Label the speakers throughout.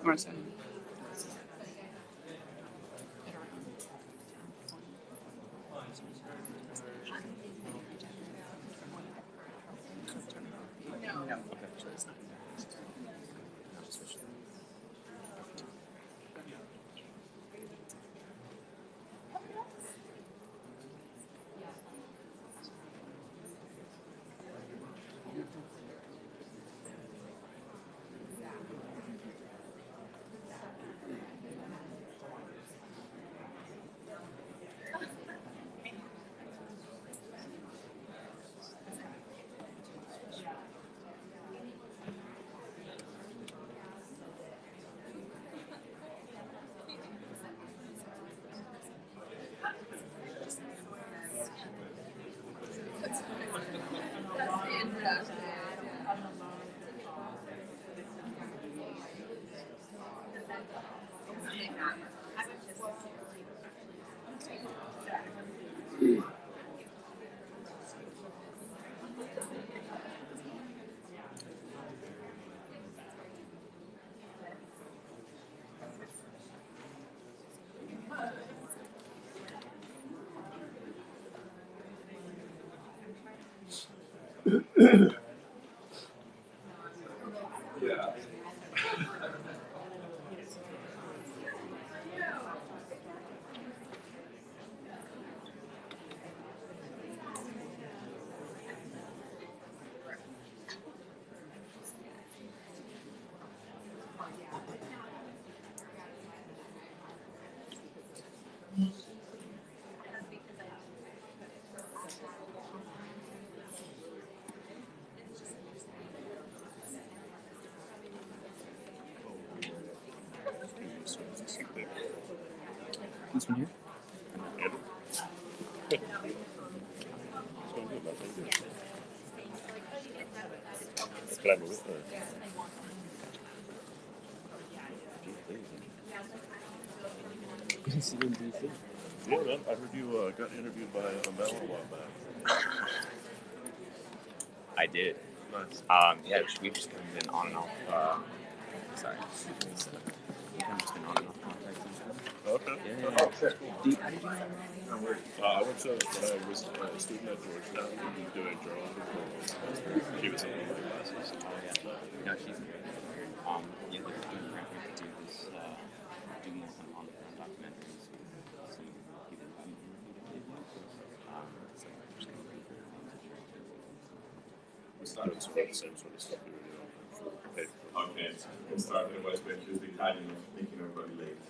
Speaker 1: Monsey. This one here?
Speaker 2: Can I move it? Yeah, man. I heard you got interviewed by Mel a while back.
Speaker 1: I did.
Speaker 2: Nice.
Speaker 1: Yeah, we've just kind of been on and off. Sorry. We've kind of just been on and off contact.
Speaker 2: Okay.
Speaker 1: Yeah.
Speaker 2: Oh, sure.
Speaker 1: How did you know Mel?
Speaker 2: No worries. I went to when I was a student at Georgetown doing journalism. She was in one of my classes.
Speaker 1: Oh, yeah. No, she's weird. Yeah, they're doing grant to do this, do more kind of on the ground documentaries. So people who haven't interviewed so just kind of great for
Speaker 2: It's not the same sort of stuff you were doing for paper.
Speaker 3: Okay, we'll start. Otherwise, we'll use the Italian of making everybody late.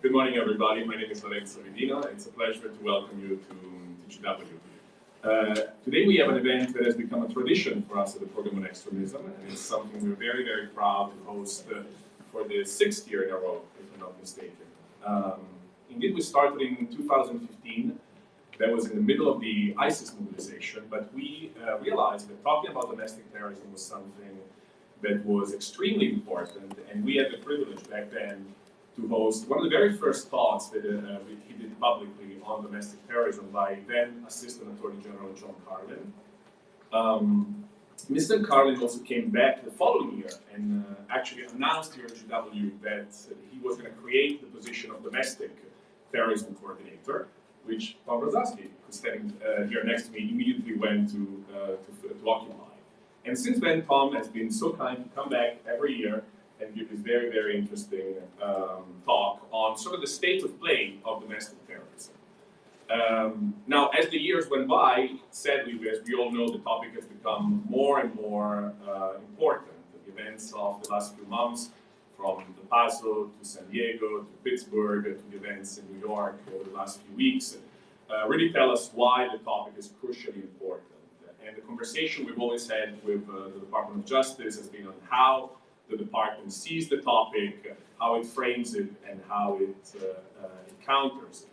Speaker 3: Good morning, everybody. My name is Lorenzo Medina. It's a pleasure to welcome you to TGW. Today we have an event that has become a tradition for us at the program on extremism, and it's something we're very, very proud to host for the 6th year in a row, if I'm not mistaken. Indeed, we started in 2015. That was in the middle of the ISIS mobilization, but we realized that talking about domestic terrorism was something that was extremely important, and we had the privilege back then to host one of the very first talks that he did publicly on domestic terrorism by then Assistant Attorney General John Carlin. Mr. Carlin also came back the following year and actually announced here at GW that he was going to create the position of Domestic Terrorism Coordinator, which Thomas Brzozowski, who's standing here next to me, immediately went to occupy. And since then, Tom has been so kind to come back every year and give this very, very interesting talk on sort of the state of play of domestic terrorism. Now, as the years went by, sadly, as we all know, the topic has become more and more important. The events of the last few months, from the Paso to San Diego to Pittsburgh to the events in New York over the last few weeks, really tell us why the topic is crucially important. And the conversation we've always had with the Department of Justice has been on how the department sees the topic, how it frames it, and how it counters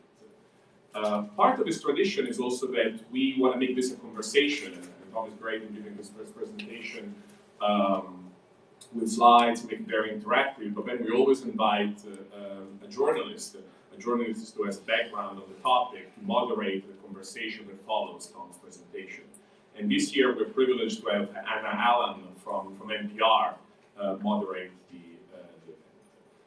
Speaker 3: it. Part of this tradition is also that we want to make this a conversation, and Tom is great in giving this first presentation with slides, make it very interactive, but then we always invite a journalist who has background on the topic to moderate the conversation that follows Tom's presentation. And this year we're privileged to have Anna Allen from NPR moderate the event.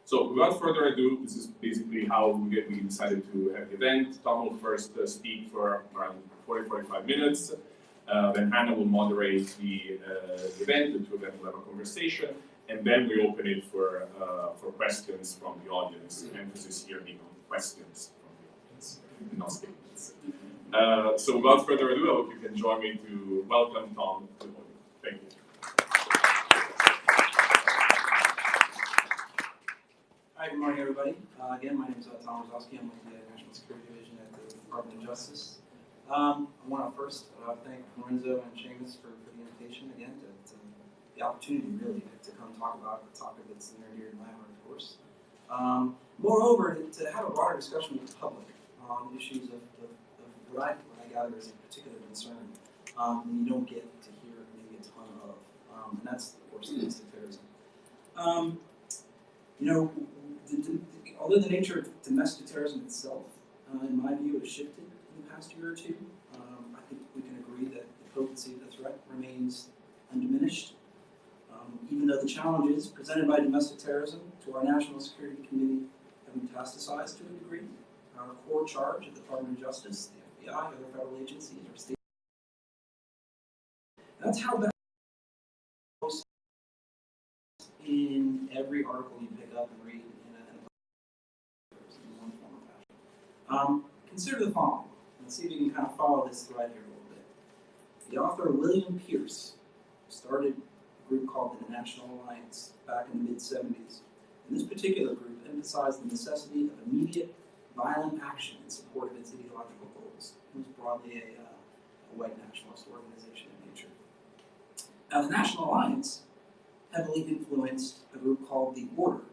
Speaker 3: So without further ado, this is basically how we decided to have the event. Tom will first speak for around 40-45 minutes. Then Hannah will moderate the event. The two of them will have a conversation. And then we open it for questions from the audience. Emphasis here being on questions from the audience, not statements. So without further ado, I hope you can join me to welcome Tom to the podium. Thank you.
Speaker 4: Hi, good morning, everybody. Again, my name is Thomas Brzozowski. I'm with the National Security Division at the Department of Justice. I want to first thank Lorenzo and Seamus for the invitation again, to the opportunity really to come talk about a topic that's near and dear to my heart, of course. Moreover, to have a broader discussion with the public on issues of what I gather is a particular concern, and you don't get to hear maybe a ton of, and that's, of course, domestic terrorism. You know, the Although the nature of domestic terrorism itself, in my view, has shifted in the past year or two, I think we can agree that the potency of the threat remains undiminished. Even though the challenges presented by domestic terrorism to our National Security Committee have metastasized to a degree, our core charge at the Department of Justice, the FBI, other federal agencies, or state. That's how bad in every article you pick up and read in one form or fashion. Consider the following. Let's see if you can kind of follow this thread here a little bit. The author William Pierce started a group called the National Alliance back in the mid-70s. And this particular group emphasized the necessity of immediate, violent action in support of its ideological goals. It was broadly a white nationalist organization in nature. Now, the National Alliance heavily influenced a group called the Order,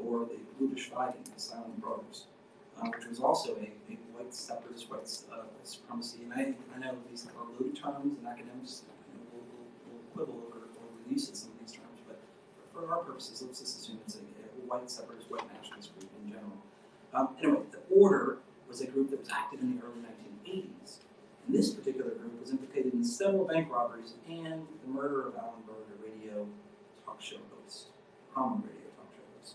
Speaker 4: or the Brüder Schweigen, the Silent Brothers, which was also a white separatist, white supremacy. And I know these are loaded terms, and academics will quibble over the use of some of these terms, but for our purposes, let's just assume it's a white separatist, white nationalist group in general. Anyway, the Order was a group that was active in the early 1980s. And this particular group was implicated in several bank robberies and the murder of Alan Berg, a radio talk show host, prominent radio talk show host.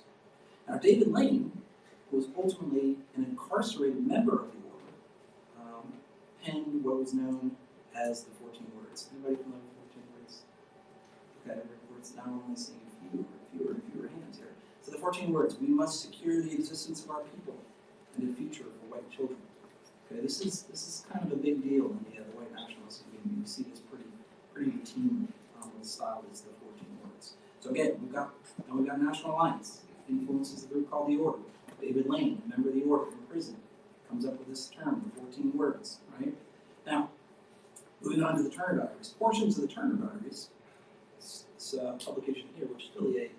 Speaker 4: Now, David Lane, who was ultimately an incarcerated member of the Order, penned what was known as the 14 Words. Anybody familiar with 14 Words? Okay, we're now only seeing fewer and fewer hands here. So the 14 Words: we must secure the existence of our people and a future for white children. Okay, this is kind of a big deal in the white nationalist community. We see this pretty routinely. The style is the 14 Words. So again, we've got National Alliance, influences the group called the Order. David Lane, a member of the Order from prison, comes up with this term, the 14 Words. Right now, moving on to the Turner Diaries. Portions of the Turner Diaries, this publication here, which is really a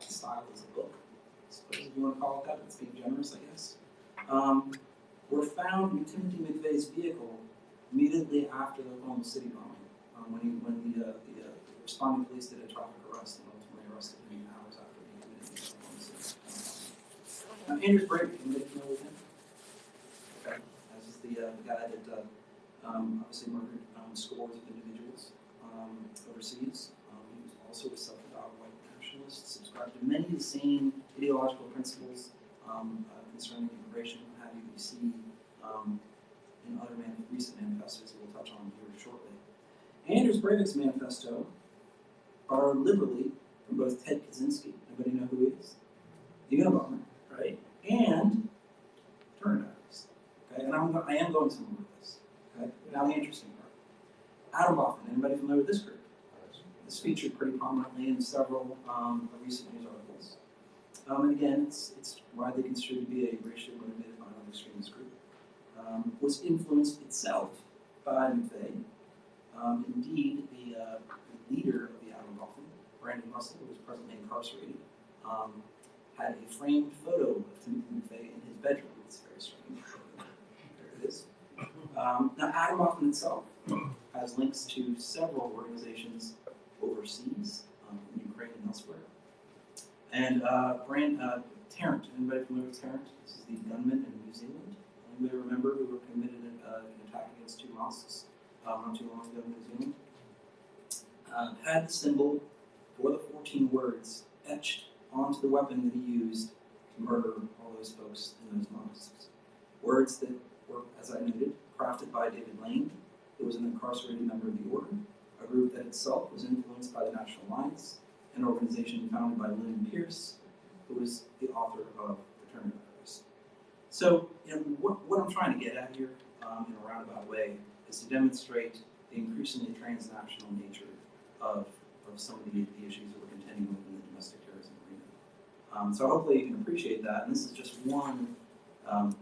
Speaker 4: style as a book, I suppose if you want to call it that. It's being generous, I guess. Were found in Timothy McVeigh's vehicle immediately after the Oklahoma City bombing, when the responding police did a traffic arrest and ultimately arrested him hours after he committed the Oklahoma City bombing. Now, Anders Breivik, anybody familiar with him? Okay, as is the guy that obviously murdered scores of individuals overseas. He was also a self-avowed white nationalist, subscribed to many of the same ideological principles concerning immigration, what have you, we see in other recent manifestos that we'll touch on here shortly. Anders Breivik's manifesto borrowed liberally from both Ted Kaczynski, anybody know who he is? The Unabomber, right? And Turner Diaries. Okay, and I am going somewhere with this. Okay, now the interesting part. Adam Hoffman, anybody familiar with this group? This featured pretty prominently in several recent news articles. And again, it's widely considered to be a racially motivated violent extremist group. Was influenced itself by McVeigh. Indeed, the leader of the Adam Hoffman, Brandon Russell, who was presently incarcerated, had a framed photo of Timothy McVeigh in his bedroom. It's very strange. There it is. Now, Adam Hoffman itself has links to several organizations overseas, in Ukraine and elsewhere. And Tarrant, anybody familiar with Tarrant? This is the gunman in New Zealand. Anybody remember who committed an attack against two mosques not too long ago in New Zealand? Had the symbol for the 14 Words etched onto the weapon that he used to murder all those folks in those mosques. Words that were, as I noted, crafted by David Lane, who was an incarcerated member of the Order, a group that itself was influenced by the National Alliance, an organization founded by William Pierce, who was the author of the Turner Diaries. So, what I'm trying to get at here, in a roundabout way, is to demonstrate the increasingly transnational nature of some of the issues that we're contending with in the domestic terrorism arena. So hopefully you can appreciate that, and this is just one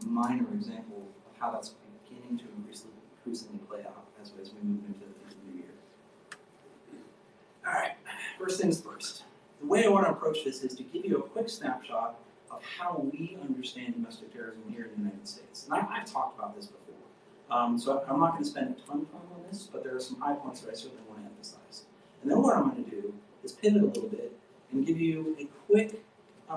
Speaker 4: minor example of how that's beginning to increasingly play out as we move into the new year. All right, first things first. The way I want to approach this is to give you a quick snapshot of how we understand domestic terrorism here in the United States. And I've talked about this before. So I'm not going to spend a ton of time on this, but there are some high points that I certainly want to emphasize. And then what I'm going to do is pivot a little bit and give you a quick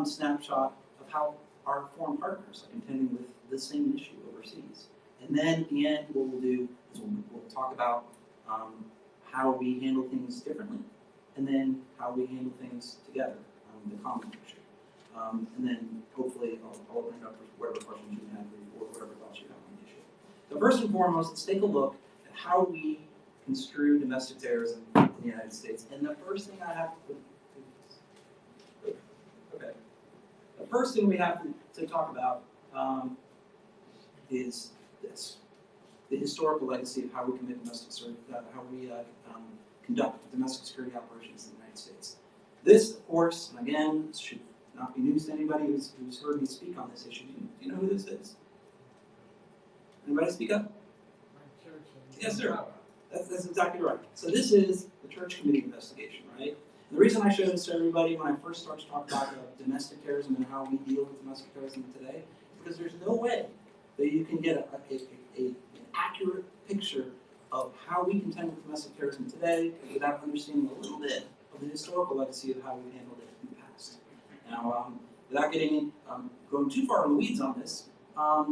Speaker 4: snapshot of how our foreign partners are contending with the same issue overseas. And then at the end, what we'll do is we'll talk about how we handle things differently, and then how we handle things together, the common picture. And then hopefully I'll open it up for whatever questions you have or whatever thoughts you have on the issue. So first and foremost, let's take a look at how we construe domestic terrorism in the United States. And the first thing I have to, okay, the first thing we have to talk about is this: the historical legacy of how we commit how we conduct domestic security operations in the United States. This, of course, and again, should not be news to anybody who's heard me speak on this issue. Do you know who this is? Anybody speak up? Yes, sir. That's exactly right. So this is the Church Committee investigation, right? And the reason I show this to everybody when I first start to talk about domestic terrorism and how we deal with domestic terrorism today, is because there's no way that you can get an accurate picture of how we contend with domestic terrorism today without understanding a little bit of the historical legacy of how we handled it in the past. Now, without going too far in the weeds on this,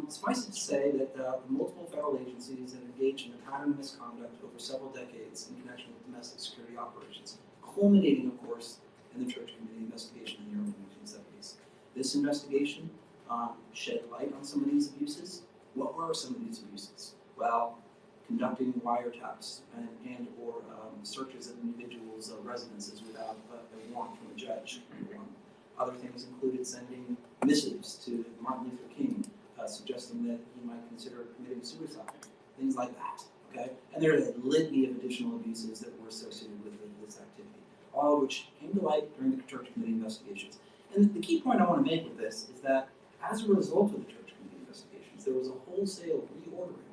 Speaker 4: suffice it to say that multiple federal agencies have engaged in a pattern of misconduct over several decades in connection with domestic security operations, culminating, of course, in the Church Committee investigation in the early 1970s. This investigation shed light on some of these abuses. What were some of these abuses? Well, conducting wiretaps and or searches of individuals' residences without a warrant from a judge. Other things included sending missives to Martin Luther King, suggesting that he might consider committing suicide, things like that. Okay, and there are a litany of additional abuses that were associated with this activity, all of which came to light during the Church Committee investigations. And the key point I want to make with this is that as a result of the Church Committee investigations, there was a wholesale reordering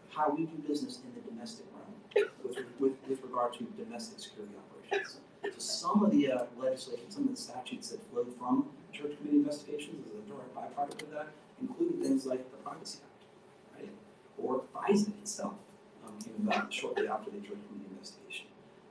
Speaker 4: of how we do business in the domestic realm with regard to domestic security operations. So some of the legislation, some of the statutes that flowed from Church Committee investigations as a direct byproduct of that included things like the Privacy Act, right? Or FISA itself came about shortly after the Church Committee investigation.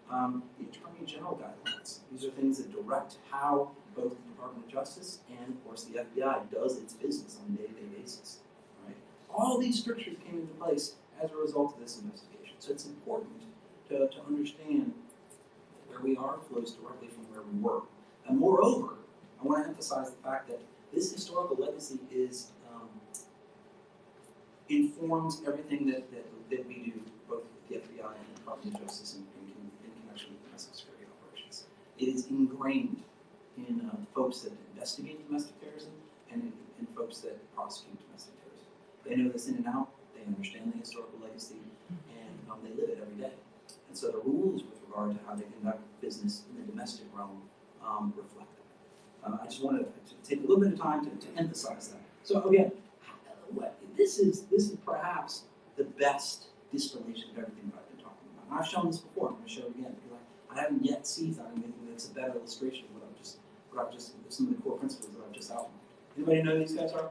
Speaker 4: The Attorney General guidelines. These are things that direct how both the Department of Justice and, of course, the FBI does its business on a day-to-day basis, right? All these strictures came into place as a result of this investigation. So it's important to understand where we are flows directly from where we were. And moreover, I want to emphasize the fact that this historical legacy is informs everything that we do, both with the FBI and the Department of Justice in connection with domestic security operations. It is ingrained in folks that investigate domestic terrorism and in folks that prosecute domestic terrorism. They know this in and out, they understand the historical legacy, and they live it every day. And so the rules with regard to how they conduct business in the domestic realm reflect that. I just wanted to take a little bit of time to emphasize that. So again, this is perhaps the best distillation of everything that I've been talking about. And I've shown this before. I'm going to show it again because I haven't yet seized on anything that's a better illustration of what I've just some of the core principles that I've just outlined. Anybody know who these guys are?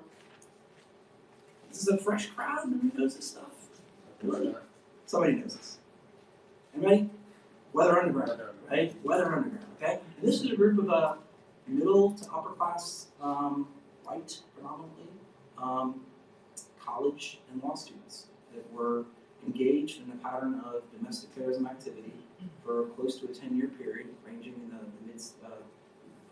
Speaker 4: This is a fresh crowd. Nobody knows this stuff. Really? Somebody knows this. Anybody? Weather Underground, right? Weather Underground. Okay. And this is a group of middle to upper class, white predominantly, college and law students that were engaged in a pattern of domestic terrorism activity for close to a 10-year period, ranging in the midst,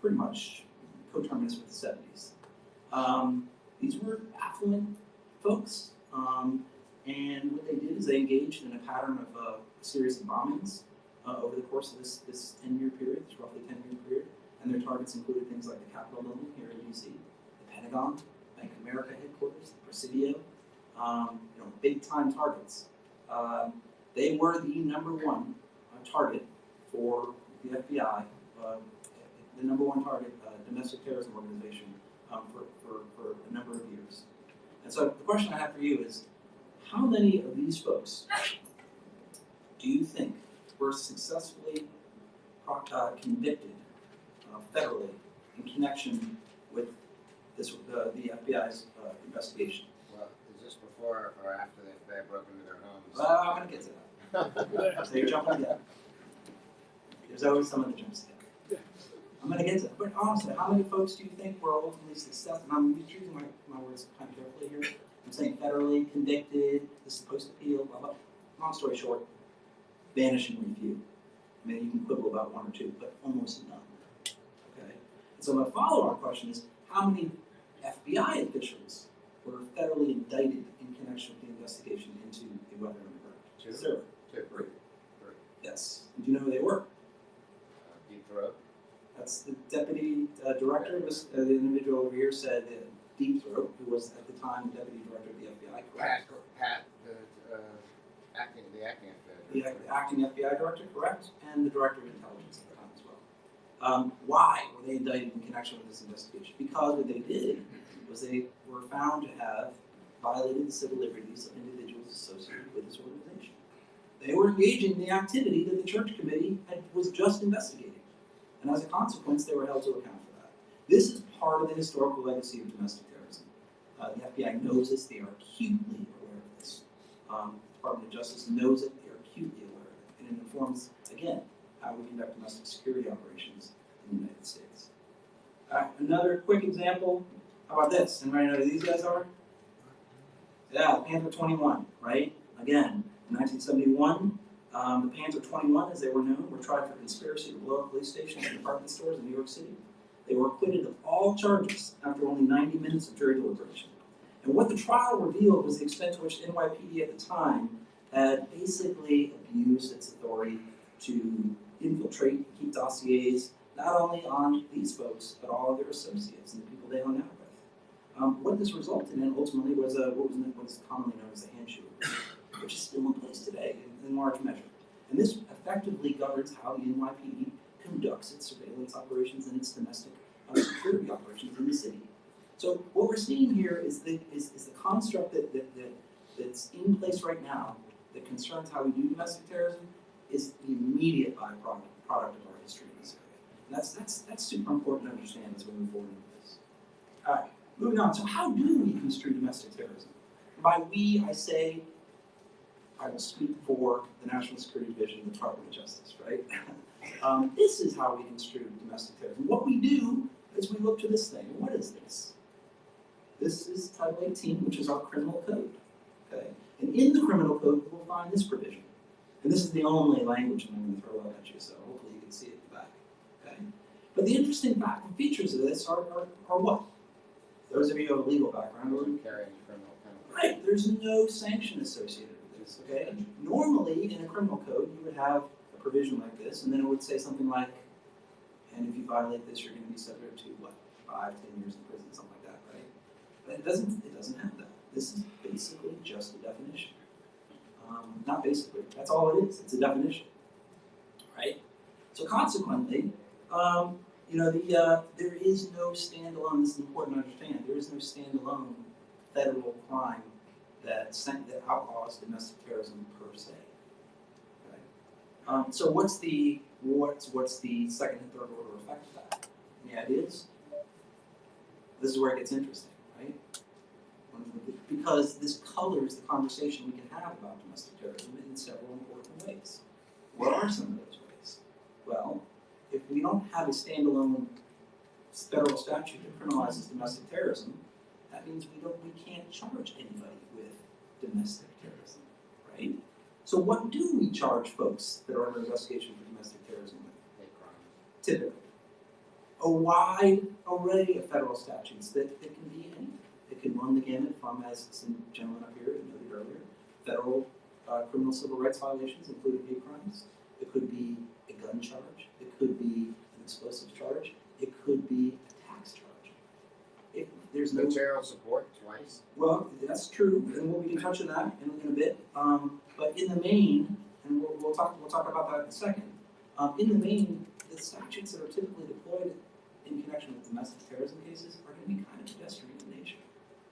Speaker 4: pretty much coterminous with the 70s. These were affluent folks, and what they did is they engaged in a pattern of a series of bombings over the course of this 10-year period, this roughly 10-year period, and their targets included things like the Capitol building here in D.C., the Pentagon, Bank of America headquarters, the Presidio, big-time targets. They were the number one target for the FBI, the number one target domestic terrorism organization for a number of years. And so the question I have for you is, how many of these folks do you think were successfully convicted federally in connection with the FBI's investigation?
Speaker 5: Well, is this before or after the FBI broke into their homes?
Speaker 4: Well, I'm going to get to that. So you're jumping again. There's always some of the jumps again. I'm going to get to that. But honestly, how many folks do you think were ultimately successful? And I'm choosing my words kind of carefully here. I'm saying federally convicted, this is post-appeal, blah, blah. Long story short, vanishingly few. I mean, you can quibble about one or two, but almost none. Okay? And so my follow-up question is, how many FBI officials were federally indicted in connection with the investigation into the weapon of the murder? Zero.
Speaker 5: Three.
Speaker 4: Yes. And do you know who they were?
Speaker 5: Deep throat.
Speaker 4: That's the deputy director. The individual over here said that Deep Throat, who was at the time the deputy director of the FBI, correct?
Speaker 5: Pat, the acting FBI.
Speaker 4: The acting FBI director, correct? And the director of intelligence at the time as well. Why were they indicted in connection with this investigation? Because what they did was they were found to have violated the civil liberties of individuals associated with this organization. They were engaging in the activity that the church committee was just investigating. And as a consequence, they were held to account for that. This is part of the historical legacy of domestic terrorism. The FBI knows this. They are acutely aware of this. The Department of Justice knows it. They are acutely aware of it. And it informs, again, how we conduct domestic security operations in the United States. Another quick example. How about this? Anybody know who these guys are? Yeah, Panther 21, right? Again, in 1971, the Panther 21, as they were known, were tried for conspiracy to blow up police stations and department stores in New York City. They were acquitted of all charges after only 90 minutes of jury deliberation. And what the trial revealed was the extent to which the NYPD at the time had basically abused its authority to infiltrate and keep dossiers, not only on these folks, but all of their associates and the people they hung out with. What this resulted in ultimately was what is commonly known as the handshake, which is still in place today in large measure. And this effectively governs how the NYPD conducts its surveillance operations and its domestic security operations in the city. So what we're seeing here is the construct that's in place right now that concerns how we do domestic terrorism is the immediate byproduct of our history in this area. And that's super important to understand as we move forward into this. All right, moving on. So how do we construe domestic terrorism? By we, I will speak for the National Security Division of the Department of Justice, right? This is how we construe domestic terrorism. What we do is we look to this thing. What is this? This is Title 18, which is our criminal code. Okay? And in the criminal code, we'll find this provision. And this is the only language I'm going to throw out at you, so hopefully you can see it in the back. Okay? But the interesting features of this are what? Those of you who have a legal background,
Speaker 5: Carrying criminal penalty.
Speaker 4: right, there's no sanction associated with this, okay? Normally, in a criminal code, you would have a provision like this, and then it would say something like, and if you violate this, you're going to be subject to, what, 5, 10 years in prison, something like that, right? But it doesn't have that. This is basically just a definition. Not basically, that's all it is. It's a definition, right? So consequently, there is no standalone, this is important to understand, there is no standalone federal crime that outlaws domestic terrorism per se. Okay? So what's the second and third order effect of that? Any ideas? This is where it gets interesting, right? Because this colors the conversation we can have about domestic terrorism in several important ways. What are some of those ways? Well, if we don't have a standalone federal statute that criminalizes domestic terrorism, that means we can't charge anybody with domestic terrorism, right? So what do we charge folks that are under investigation for domestic terrorism with?
Speaker 5: Hate crimes.
Speaker 4: Typically. A wide array of federal statutes that can be anything. It can run the gamut from, as some gentleman up here noted earlier, federal criminal civil rights violations, including hate crimes. It could be a gun charge. It could be an explosive charge. It could be a tax charge. There's no
Speaker 5: Material support twice.
Speaker 4: Well, that's true, and we can touch on that in a bit. But in the main, and we'll talk about that in a second. In the main, the statutes that are typically deployed in connection with domestic terrorism cases are going to be kind of pedestrian in nature.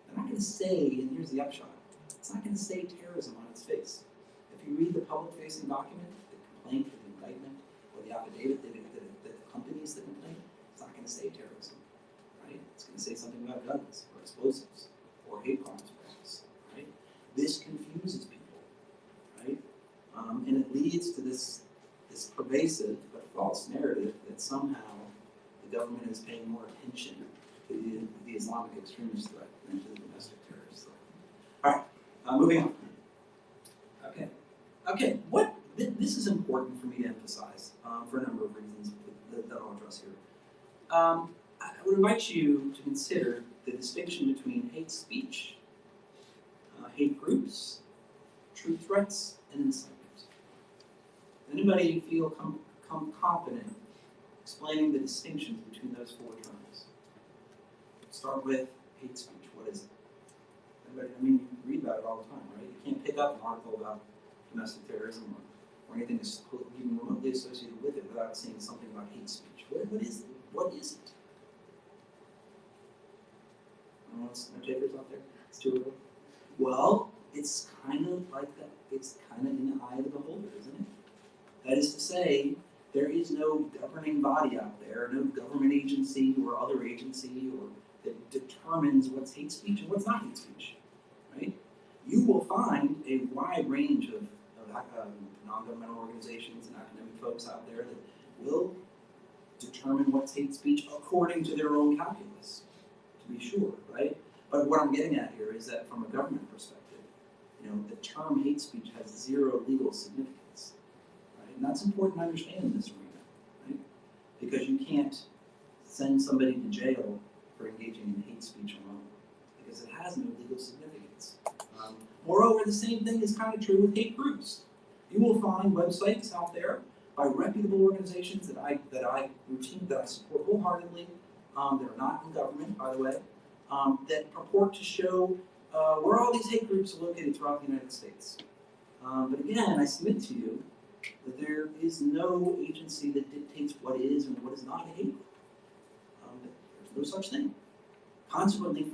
Speaker 4: They're not going to say, and here's the upshot, it's not going to say terrorism on its face. If you read the public-facing document, the complaint or the indictment, or the affidavit that accompanies the complaint, it's not going to say terrorism, right? It's going to say something about guns, or explosives, or hate crimes, perhaps, right? This confuses people, right? And it leads to this pervasive but false narrative that somehow the government is paying more attention to the Islamic extremist threat than to the domestic terrorist threat. All right, moving on. Okay. This is important for me to emphasize for a number of reasons that I'll address here. I would invite you to consider the distinction between hate speech, hate groups, true threats, and incitement. Anybody feel confident explaining the distinctions between those four terms? Start with hate speech. What is it? Anybody, I mean, you read about it all the time, right? You can't pick up an article about domestic terrorism or anything that's even remotely associated with it without saying something about hate speech. What is it? What is it? No takers out there? It's too early. Well, it's kind of like that. It's kind of in the eye of the beholder, isn't it? That is to say, there is no governing body out there, no government agency or other agency that determines what's hate speech and what's not hate speech, right? You will find a wide range of non-governmental organizations and academic folks out there that will determine what's hate speech according to their own calculus, to be sure, right? But what I'm getting at here is that from a government perspective, the term hate speech has zero legal significance, right? And that's important to understand in this arena, right? Because you can't send somebody to jail for engaging in hate speech alone, because it has no legal significance. Moreover, the same thing is kind of true with hate groups. You will find websites out there by reputable organizations that I support wholeheartedly, that are not in government, by the way, that purport to show where all these hate groups are located throughout the United States. But again, I submit to you that there is no agency that dictates what is and what is not a hate group. There's no such thing. Consequently,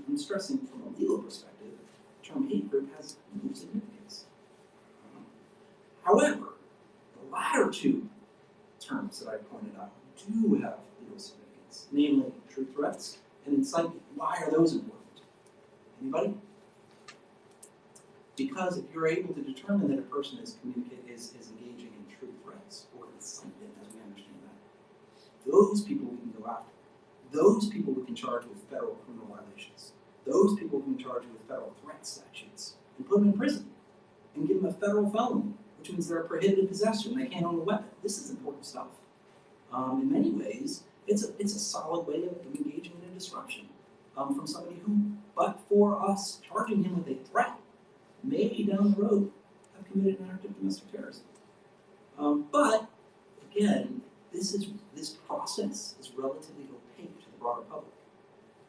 Speaker 4: I'm stressing from a legal perspective, the term hate group has no significance. However, the latter two terms that I pointed out do have legal significance, namely true threats and incitement. Why are those important? Anybody? Because if you're able to determine that a person is engaging in true threats or incitement, as we understand that, those people we can go after. Those people we can charge with federal criminal violations. Those people we can charge with federal threat statutes and put them in prison and give them a federal felony, which means they're a prohibited possessor and they can't own a weapon. This is important stuff. In many ways, it's a solid way of engaging in a disruption from somebody who, but for us charging him with a threat, may down the road have committed an act of domestic terrorism. But again, this process is relatively opaque to the broader public,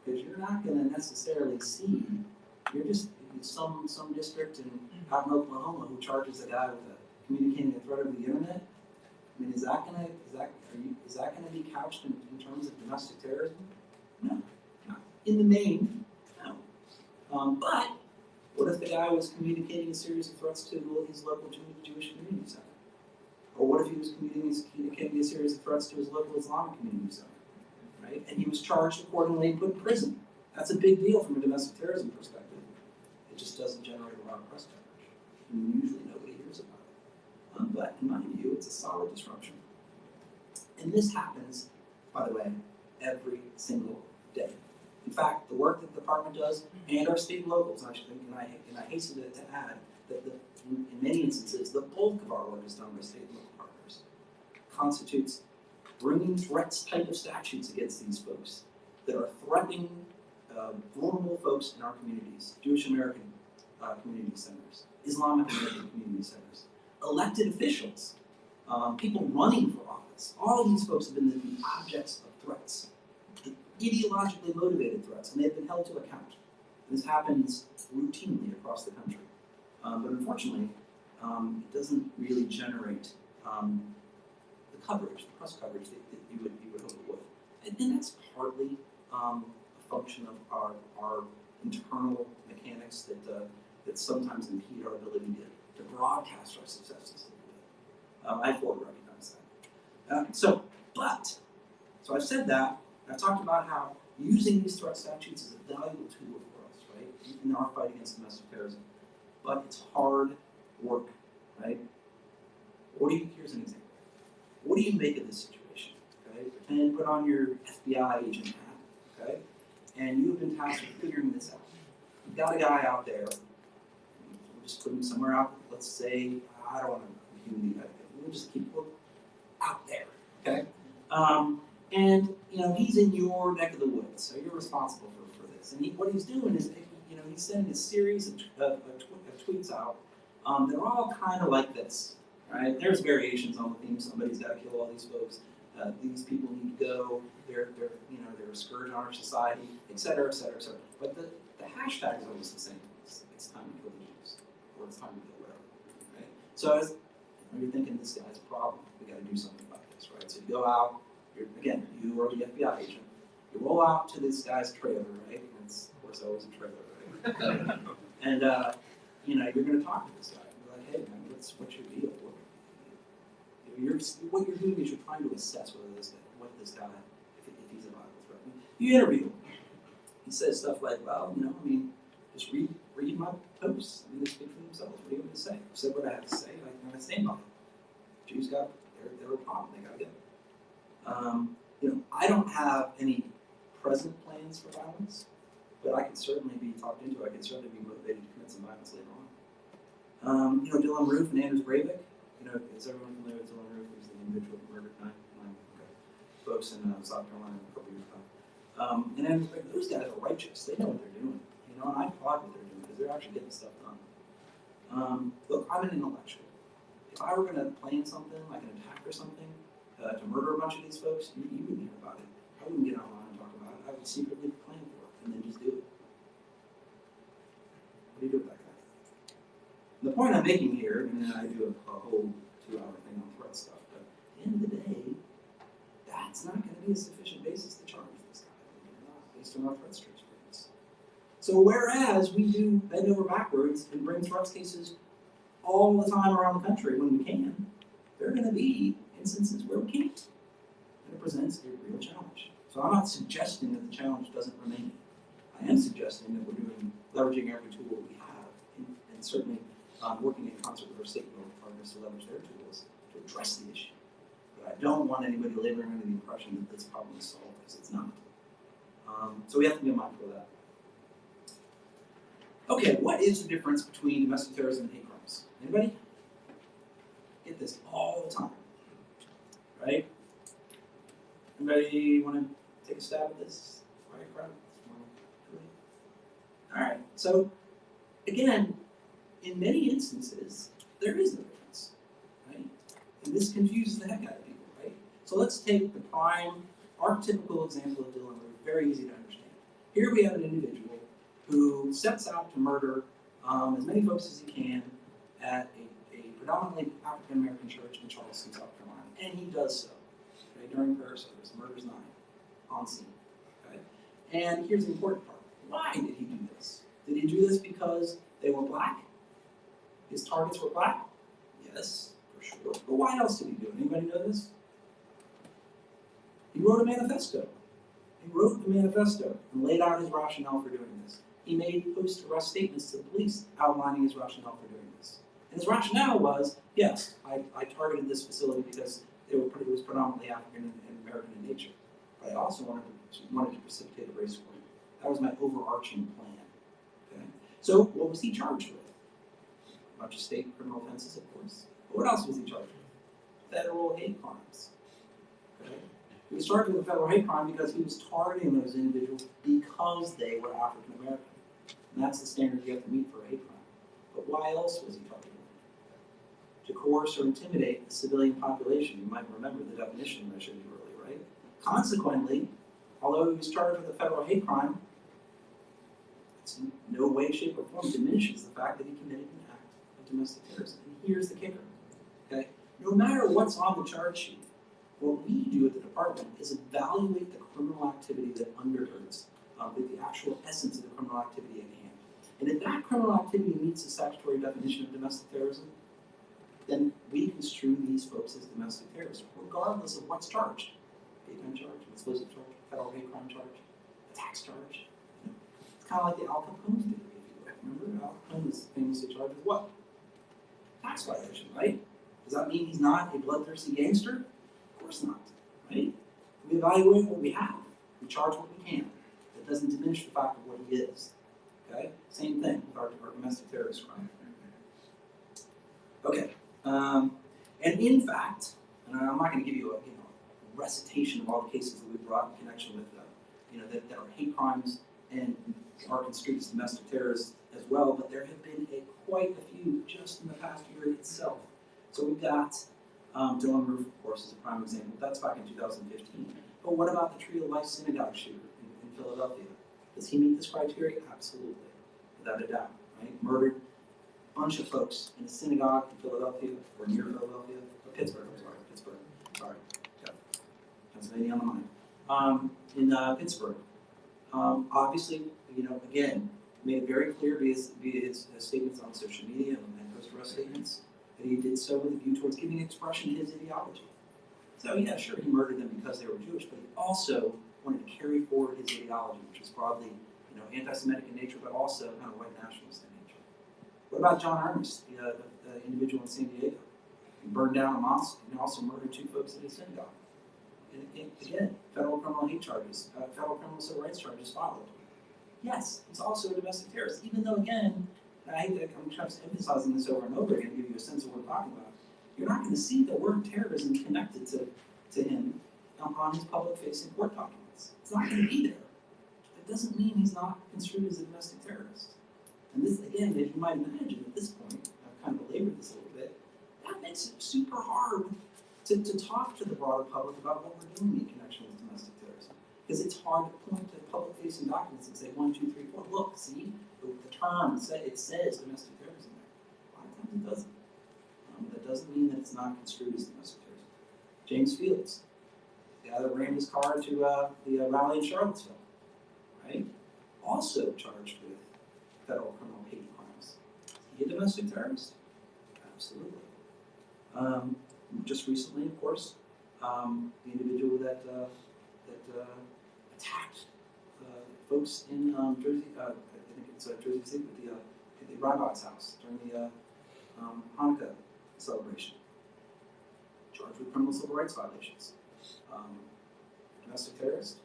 Speaker 4: because you're not going to necessarily see. You're just some district out in Oklahoma who charges a guy with communicating a threat over the internet. I mean, is that going to be couched in terms of domestic terrorism? No, not in the main. No. But what if the guy was communicating a series of threats to his local Jewish community center? Or what if he was communicating a series of threats to his local Islamic community center? Right? And he was charged accordingly and put in prison. That's a big deal from a domestic terrorism perspective. It just doesn't generate a lot of press coverage. And usually nobody hears about it. But in my view, it's a solid disruption. And this happens, by the way, every single day. In fact, the work that the department does, and our state and locals, actually, and I hasten to add that in many instances, the bulk of our work is done by state and local partners, constitutes bringing threats type of statutes against these folks that are threatening vulnerable folks in our communities, Jewish American community centers, Islamic American community centers, elected officials, people running for office. All these folks have been the objects of threats, ideologically motivated threats, and they've been held to account. This happens routinely across the country. But unfortunately, it doesn't really generate the coverage, the press coverage that you would hope it would. And that's partly a function of our internal mechanics that sometimes impede our ability to broadcast our successes. I fully recognize that. So I've said that. I've talked about how using these threat statutes is a valuable tool for us, right, in our fight against domestic terrorism. But it's hard work, right? Here's an example. What do you make of this situation? Okay, right? Pretend, put on your FBI agent hat, okay? And you have been tasked with figuring this out. You've got a guy out there, we'll just put him somewhere out, let's say, I don't want to human being, we'll just keep him out there, okay? And, you know, he's in your neck of the woods, so you're responsible for this. And what he's doing is, you know, he's sending a series of tweets out that are all kind of like this, right? There's variations on the theme. Somebody's got to kill all these folks. These people need to go. They're a scourge on our society, et cetera, et cetera, et cetera. But the hashtag is always the same. It's time to kill the Jews, or it's time to kill whatever, right? So as you're thinking, this guy's a problem. We got to do something about this, right? So you go out. Again, you are the FBI agent. You roll out to this guy's trailer, right? And it's, of course, always a trailer, right? And you know, you're going to talk to this guy. You're like, hey, man, what's your deal? What you're doing is you're trying to assess whether this guy, if he's a viable threat. You interview him. He says stuff like, well, you know, I mean, just read my posts. I mean, they speak for themselves. What do you want me to say? I said what I have to say. I stand by it. Jews they're a problem. They got to go. You know, I don't have any present plans for violence, but I can certainly be talked into. I can certainly be motivated to commit some violence later on. You know, Dylan Roof and Anders Breivik. You know, is everyone familiar with Dylan Roof? He's the individual who murdered nine folks in South Carolina a couple years ago. And Anders Breivik, those guys are righteous. They know what they're doing. You know, and I applaud what they're doing because they're actually getting stuff done. Look, I'm an intellectual. If I were going to plan something, like an attack or something, to murder a bunch of these folks, you wouldn't hear about it. I wouldn't get online and talk about it. I would secretly plan for it and then just do it. What do you do with that guy? And the point I'm making here, and then I do a whole 2-hour thing on threat stuff, but at the end of the day, that's not going to be a sufficient basis to charge this guy, based on our threat experience. So whereas we do bend over backwards and bring threats cases all the time around the country when we can, there are going to be instances where we can't. And it presents a real challenge. So I'm not suggesting that the challenge doesn't remain. I am suggesting that we're leveraging every tool we have, and certainly working in concert with our state and local partners to leverage their tools to address the issue. But I don't want anybody laboring under the impression that this problem is solved, because it's not. So we have to be mindful of that. Okay, what is the difference between domestic terrorism and hate crimes? Anybody? Get this all the time. Right? Anybody want to take a stab at this? Right, crowd? All right. So, again, in many instances, there is no difference, right? And this confuses the heck out of people, right? So let's take the prime, archetypical example of Dylan Roof, very easy to understand. Here we have an individual who sets out to murder as many folks as he can at a predominantly African-American church in Charleston, South Carolina. And he does so, okay, during prayer service, murders 9, on scene, okay? And here's the important part. Why did he do this? Did he do this because they were black? His targets were black? Yes, for sure. But why else did he do it? Anybody know this? He wrote a manifesto. He wrote the manifesto and laid out his rationale for doing this. He made post-arrest statements to the police outlining his rationale for doing this. And his rationale was, yes, I targeted this facility because it was predominantly African and American in nature. But I also wanted to precipitate a race war. That was my overarching plan. Okay? So what was he charged with? A bunch of state criminal offenses, of course. But what else was he charged with? Federal hate crimes. Okay? He was charged with a federal hate crime because he was targeting those individuals because they were African American. And that's the standard you have to meet for a hate crime. But why else was he targeting them? To coerce or intimidate the civilian population. You might remember the definition I showed you earlier, right? Consequently, although he was charged with a federal hate crime, it's in no way, shape, or form diminishes the fact that he committed an act of domestic terrorism. And here's the kicker, okay? No matter what's on the charge sheet, what we do at the department is evaluate the criminal activity that undergirds with the actual essence of the criminal activity at hand. And if that criminal activity meets the statutory definition of domestic terrorism, then we construe these folks as domestic terrorists, regardless of what's charged. Hate crime charge, explosive charge, federal hate crime charge, a tax charge. You know, it's kind of like the Al Capone theory, if you remember. Al Capone is famously charged with what? Tax violation, right? Does that mean he's not a bloodthirsty gangster? Of course not, right? We evaluate what we have. We charge what we can. That doesn't diminish the fact of what he is. Okay? Same thing with our domestic terrorist crime. Okay. And in fact, and I'm not going to give you a recitation of all the cases that we brought in connection with that are hate crimes and are construed as domestic terrorists as well, but there have been quite a few just in the past year itself. So we've got Dylan Roof, of course, is a prime example. That's back in 2015. But what about the Tree of Life synagogue shooter in Philadelphia? Does he meet this criteria? Absolutely, without a doubt. Right? Murdered a bunch of folks in a synagogue in Philadelphia, or near Philadelphia, or Pittsburgh. I'm sorry, Pittsburgh. Sorry, got Pennsylvania on the mind. In Pittsburgh, obviously, again, made it very clear via his statements on social media and post-arrest statements that he did so with a view towards giving expression to his ideology. So yeah, sure, he murdered them because they were Jewish, but he also wanted to carry forward his ideology, which was broadly, anti-Semitic in nature, but also kind of white nationalist in nature. What about John Ernest, the individual in San Diego? He burned down a mosque and also murdered 2 folks at a synagogue. And again, federal criminal hate charges, federal criminal civil rights charges followed. Yes, he's also a domestic terrorist, even though, again, I'm just emphasizing this over and over again to give you a sense of what we're talking about. You're not going to see the word terrorism connected to him on his public-facing court documents. It's not going to be there. That doesn't mean he's not construed as a domestic terrorist. And this, again, as you might imagine at this point, I've kind of belabored this a little bit, that makes it super hard to talk to the broader public about what we're doing in connection with domestic terrorism. Because it's hard to point to public-facing documents and say 1, 2, 3, 4. Look, see, the term, it says domestic terrorism there. A lot of times it doesn't. That doesn't mean that it's not construed as domestic terrorism. James Fields, the guy that ran his car to the rally in Charlottesville, right? Also charged with federal criminal hate crimes. Is he a domestic terrorist? Absolutely. Just recently, of course, the individual that attacked folks in Jersey, I think it's Jersey City, at the Rabbi's house during the Hanukkah celebration. Charged with criminal civil rights violations. Domestic terrorist?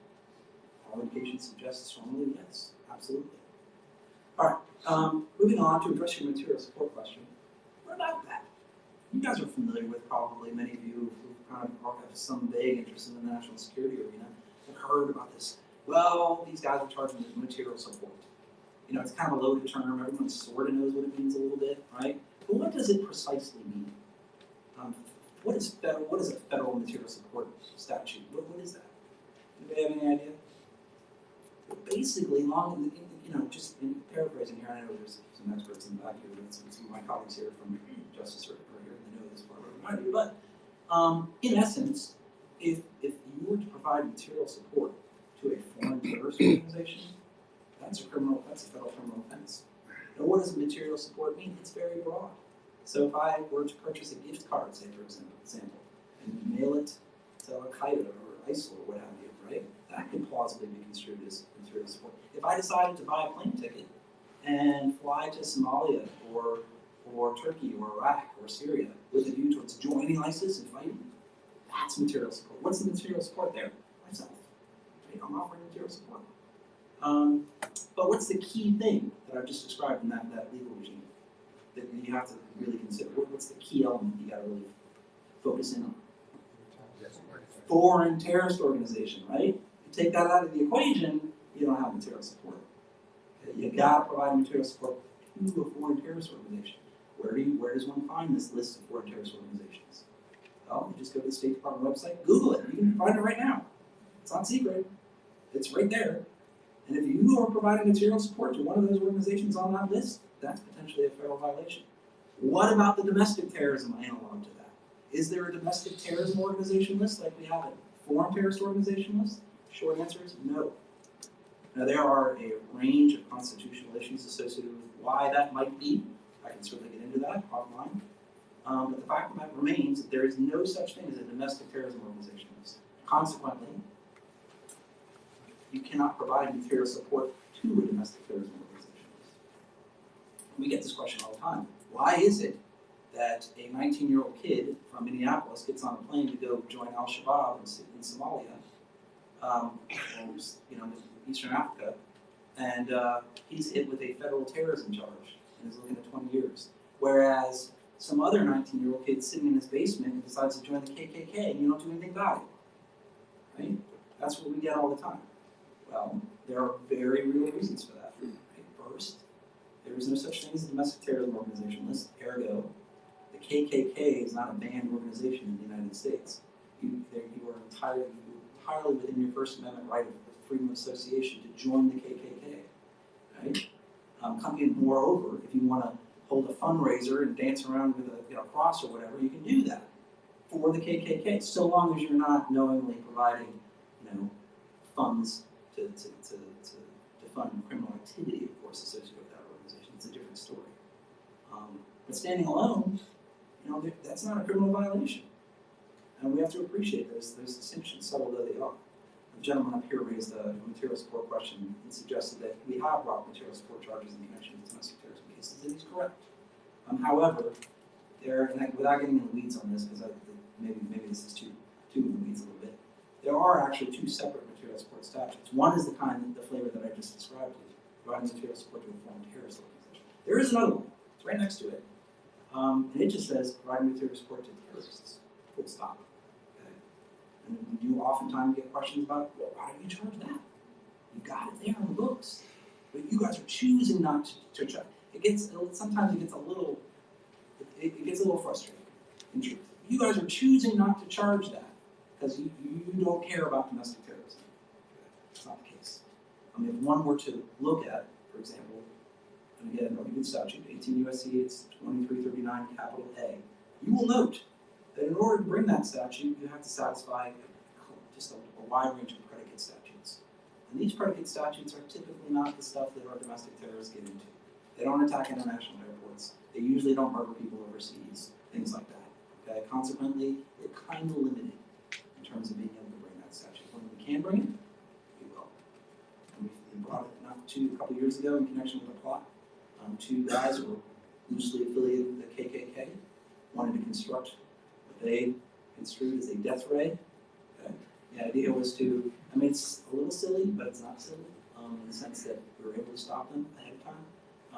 Speaker 4: All indications suggest strongly yes, absolutely. All right, moving on to address your material support question. What about that? You guys are familiar with, probably many of you who kind of have some vague interest in the national security arena, have heard about this. Well, these guys are charged with material support. It's kind of a loaded term. Everyone sort of knows what it means a little bit, right? But what does it precisely mean? What is a federal material support statute? What is that? Anybody have any idea? Basically, just in paraphrasing here, I know there's some experts in the back here, but some of my colleagues here from Justice are here, they know this far better than I do. But in essence, if you were to provide material support to a foreign terrorist organization, that's a federal criminal offense. Now, what does material support mean? It's very broad. So if I were to purchase a gift card, say for example, and mail it to Al-Qaeda or ISIL or what have you, right? That could plausibly be construed as material support. If I decided to buy a plane ticket and fly to Somalia or Turkey or Iraq or Syria with a view towards joining ISIS and fighting, that's material support. What's the material support there? Myself. Right? I'm offering material support. But what's the key thing that I've just described in that legal regime that you have to really consider? What's the key element you got to really focus in on? Foreign terrorist organization, right? You take that out of the equation, you don't have material support. Okay? You got to provide material support to a foreign terrorist organization. Where does one find this list of foreign terrorist organizations? Well, you just go to the State Department website, Google it. You can find it right now. It's not secret. It's right there. And if you are providing material support to one of those organizations on that list, that's potentially a federal violation. What about the domestic terrorism analog to that? Is there a domestic terrorism organization list like we have a foreign terrorist organization list? Short answer is no. Now, there are a range of constitutional issues associated with why that might be. I can certainly get into that offline. But the fact of the matter remains that there is no such thing as a domestic terrorism organization list. Consequently, you cannot provide material support to a domestic terrorism organization list. We get this question all the time. Why is it that a 19-year-old kid from Minneapolis gets on a plane to go join Al-Shabaab in Somalia, Eastern Africa, and he's hit with a federal terrorism charge and is looking at 20 years. Whereas some other 19-year-old kid sitting in his basement and decides to join the KKK, and you don't do anything about it, right? That's what we get all the time. Well, there are very real reasons for that. Right? First, there is no such thing as a domestic terrorism organization list. Ergo, the KKK is not a banned organization in the United States. You are entirely within your First Amendment right of freedom of association to join the KKK. Right? And moreover, if you want to hold a fundraiser and dance around with a cross or whatever, you can do that for the KKK, so long as you're not knowingly providing, funds to fund criminal activity, of course, associated with that organization. It's a different story. But standing alone, that's not a criminal violation. And we have to appreciate those distinctions, subtle though they are. The gentleman up here raised a material support question and suggested that we have brought material support charges in connection with domestic terrorism cases, and he's correct. However, without getting in the weeds on this, because maybe this is too in the weeds a little bit, there are actually two separate material support statutes. One is the flavor that I just described to you, providing material support to a foreign terrorist organization. There is another one. It's right next to it. And it just says providing material support to terrorists. Full stop. Okay? And we do oftentimes get questions about, well, why do you charge that? You got it there on the books. But you guys are choosing not to charge. Sometimes it gets a little frustrating, in truth. You guys are choosing not to charge that because you don't care about domestic terrorism. It's not the case. If one were to look at, for example, and again, a good statute, 18 U.S.C. it's 2339 capital A, you will note that in order to bring that statute, you have to satisfy just a wide range of predicate statutes. And these predicate statutes are typically not the stuff that our domestic terrorists get into. They don't attack international airports. They usually don't murder people overseas, things like that. Okay? Consequently, we're kind of limited in terms of being able to bring that statute. When we can bring it, we will. And we brought it a couple years ago in connection with a plot. Two guys who were loosely affiliated with the KKK wanted to construct what they construed as a death ray. Okay? The idea was to, it's a little silly, but it's not silly, in the sense that we were able to stop them ahead of time.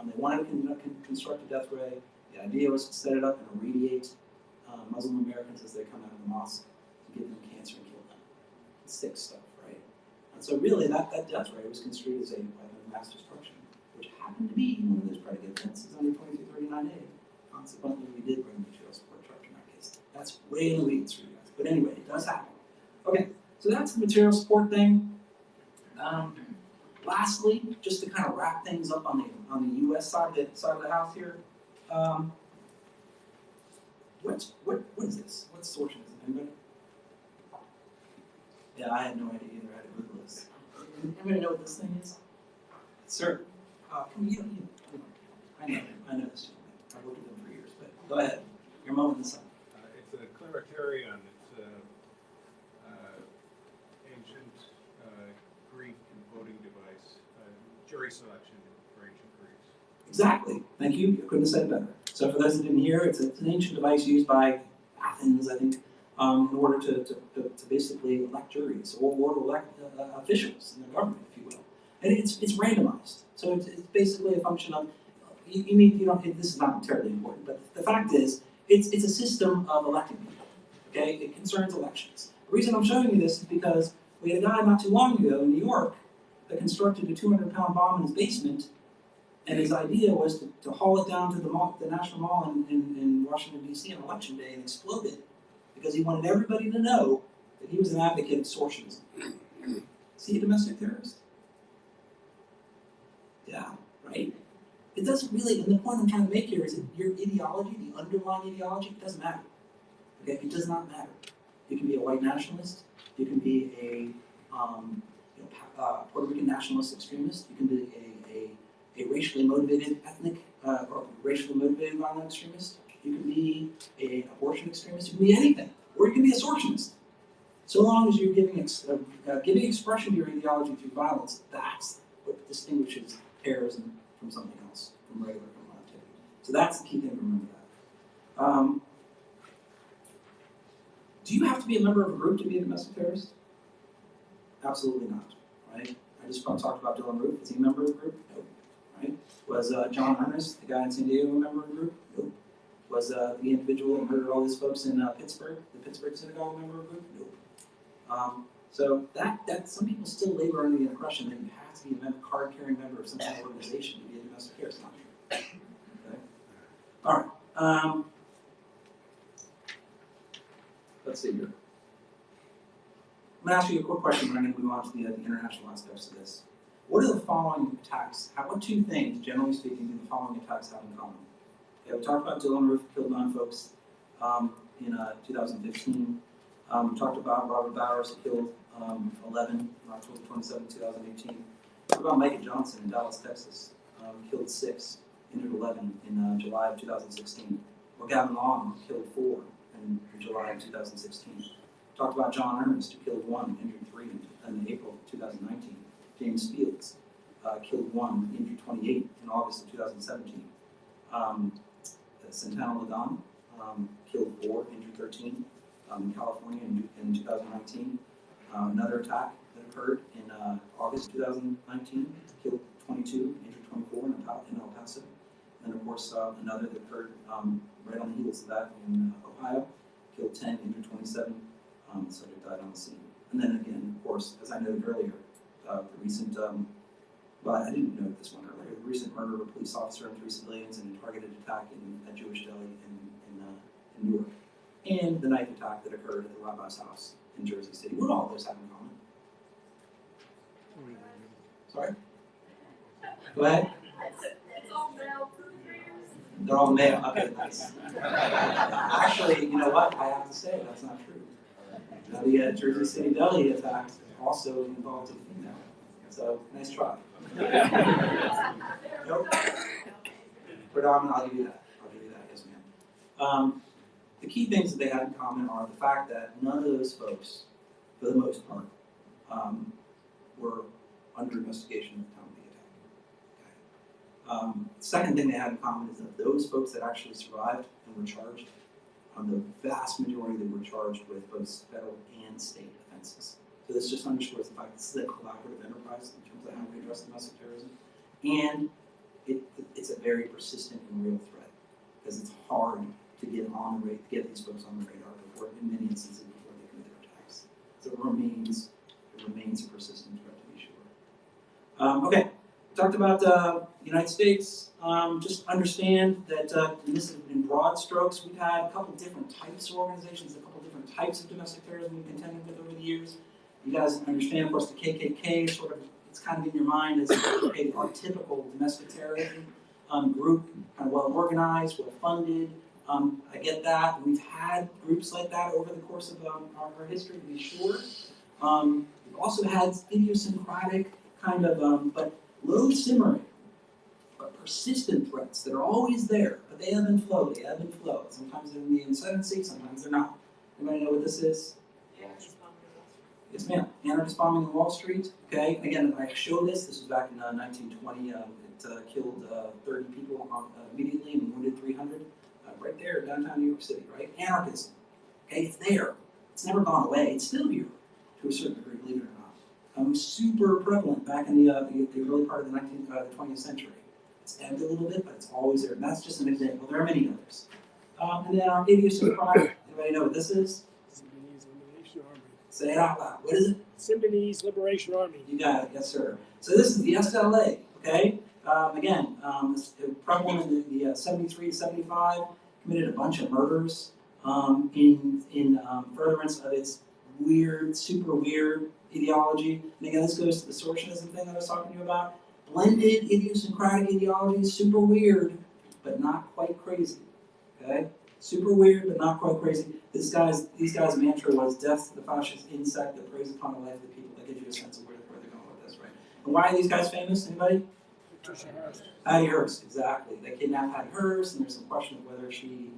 Speaker 4: They wanted to construct a death ray. The idea was to set it up and irradiate Muslim Americans as they come out of the mosque to give them cancer and kill them. It's sick stuff, right? And so really that death ray was construed as a weapon of mass destruction, which happened to be one of those predicate offenses under 2239A. Consequently, we did bring the material support charge in that case. That's way in the weeds for you guys. But anyway, it does happen. Okay, so that's the material support thing. Lastly, just to kind of wrap things up on the U.S. side of the house here, what is this? What extortion is it? Anybody? Yeah, I had no idea either. I had to Google this. Anybody know what this thing is? Sir, can we get you? I know this gentleman. I've worked with him for years, but go ahead. Your moment in the sun.
Speaker 6: It's a clariterion. It's ancient Greek voting device, jury selection for ancient Greeks.
Speaker 4: Exactly. Thank you. I couldn't have said it better. So for those that didn't hear, it's an ancient device used by Athens, I think, in order to basically elect juries or to elect officials in the government, if you will. And it's randomized. So it's basically a function of, this is not terribly important, but the fact is, it's a system of electing people. Okay? It concerns elections. The reason I'm showing you this is because we had a guy not too long ago in New York that constructed a 200-pound bomb in his basement, and his idea was to haul it down to the National Mall in Washington, D.C. on Election Day and explode it, because he wanted everybody to know that he was an advocate of extortionism. Is he a domestic terrorist? Yeah, right? It doesn't really, and the point I'm trying to make here is that your ideology, the underlying ideology, it doesn't matter. Okay, it does not matter. You can be a white nationalist, you can be a Puerto Rican nationalist extremist, you can be a racially motivated ethnic or racially motivated violent extremist, you can be an abortion extremist, you can be anything, or you can be a sortionist. So long as you're giving expression to your ideology through violence, that's what distinguishes terrorism from something else, from regular criminal activity. So that's the key thing to remember that. Do you have to be a member of a group to be a domestic terrorist? Absolutely not, right? I just talked about Dylan Roof. Is he a member of the group? Nope, right? Was John Ernest, the guy in San Diego, a member of the group? Nope. Was the individual who murdered all these folks in Pittsburgh, the Pittsburgh synagogue, a member of the group? Nope. So that some people still labor under the impression that you have to be a card-carrying member of some kind of organization to be a domestic terrorist. Not true. Okay. All right. Let's see here. I'm going to ask you a quick question, but I'm going to move on to the international aspects of this. What are the following attacks? What two things, generally speaking, do the following attacks have in common? Okay, we talked about Dylan Roof killed 9 folks in 2015. We talked about Robert Bowers killed 11 on October 27, 2018. What about Micah Johnson in Dallas, Texas? Killed 6, injured 11 in July of 2016. Or Gavin Long killed 4 in July of 2016. Talked about John Ernest, who killed 1, injured 3 in April of 2019. James Fields killed 1, injured 28 in August of 2017. Santana Ligon killed 4, injured 13 in California in 2019. Another attack that occurred in August 2019 killed 22, injured 24 in El Paso. And of course, another that occurred right on the heels of that in Ohio, killed 10, injured 27. The subject died on the scene. And then again, of course, as I noted earlier, the recent, well, I didn't note this one earlier, the recent murder of a police officer and 3 civilians in a targeted attack in a Jewish deli in Newark. And the knife attack that occurred at the rabbi's house in Jersey City. What do all those have in common? Sorry? Go ahead.
Speaker 7: It's all male.
Speaker 4: They're all male. Okay, nice. Actually, you know what? I have to say that's not true. The Jersey City deli attack also involved a female. So, nice try. Nope. Predominant, I'll give you that. Yes, ma'am. The key things that they had in common are the fact that none of those folks, for the most part, were under investigation at the time of the attack. Second thing they had in common is that those folks that actually survived and were charged, the vast majority that were charged with both federal and state offenses. So this just underscores the fact this is a collaborative enterprise in terms of how we address domestic terrorism. And it's a very persistent and real threat because it's hard to get on the radar, to get these folks on the radar before, in many instances, before they commit their attacks. So it remains a persistent threat to be sure. Okay, we talked about the United States. Just understand that and this is in broad strokes. We've had a couple different types of organizations, a couple different types of domestic terrorism we've contended with over the years. You guys understand, of course, the KKK sort of, it's kind of in your mind as our typical domestic terrorism group, kind of well organized, well funded. I get that. We've had groups like that over the course of our history, to be sure. We've also had idiosyncratic kind of, but low simmering, but persistent threats that are always there, but they ebb and flow. Sometimes they're in the ascendancy, sometimes they're not. Anybody know what this is? Yes, ma'am. Anarchist bombing in Wall Street. Okay. Again, I show this. This was back in 1920. It killed 30 people immediately and wounded 300. Right there, downtown New York City. Right. Anarchism. Okay, it's there. It's never gone away. It's still here to a certain degree, believe it or not. It was super prevalent back in the early part of the 20th century. It's ebbed a little bit, but it's always there. And that's just an example. There are many others. And then our idiosyncratic. Anybody know what this is?
Speaker 8: Symbionese Liberation Army.
Speaker 4: Say it out loud. What is it?
Speaker 8: Symbionese Liberation Army.
Speaker 4: You got it. Yes, sir. So this is the SLA. Okay. Again, it's prevalent in the 73 to 75. Committed a bunch of murders in furtherance of its weird, super weird ideology. And again, this goes to the distortionism thing that I was talking to you about. Blended idiosyncratic ideologies, super weird, but not quite crazy. Okay? Super weird, but not quite crazy. These guys' mantra was death to the fascist insect that preys upon the life of the people. That gives you a sense of where they're going with this, right? And why are these guys famous? Anybody? Hattie Hearst, exactly. They kidnapped Hattie Hearst, and there's some question of whether she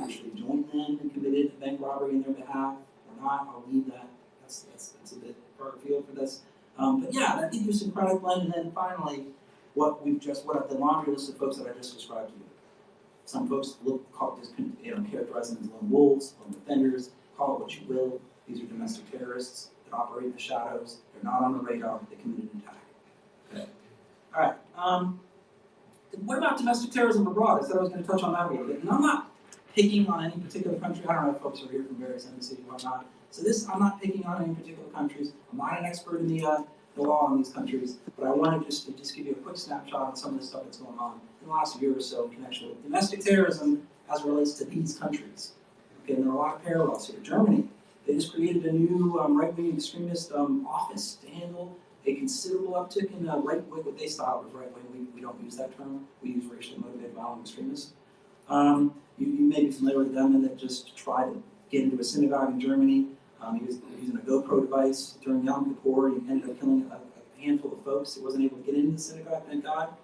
Speaker 4: actually joined them and committed a bank robbery in their behalf or not. I'll leave that. That's a bit far afield for this. But yeah, that idiosyncratic blend, and then finally, what the laundry list of folks that I just described to you. Some folks characterize them as lone wolves, lone defenders, call it what you will. These are domestic terrorists. that operate in the shadows. They're not on the radar. They committed an attack. Okay. All right. What about domestic terrorism abroad? I said I was going to touch on that a little bit. And I'm not picking on any particular country. I don't know if folks are here from various embassies and whatnot. So I'm not picking on any particular countries. I'm not an expert in the law in these countries, but I want to just give you a quick snapshot on some of the stuff that's going on in the last year or so in connection with domestic terrorism as it relates to these countries. Okay, and there are a lot of parallels here. Germany, they just created a new right-wing extremist office to handle a considerable uptick in right-wing, what they style as right-wing. We don't use that term. We use racially motivated violent extremists. You may be familiar with a gunman that just tried to get into a synagogue in Germany. He was using a GoPro device during Yom Kippur. He ended up killing a handful of folks. He wasn't able to get into the synagogue, thank God.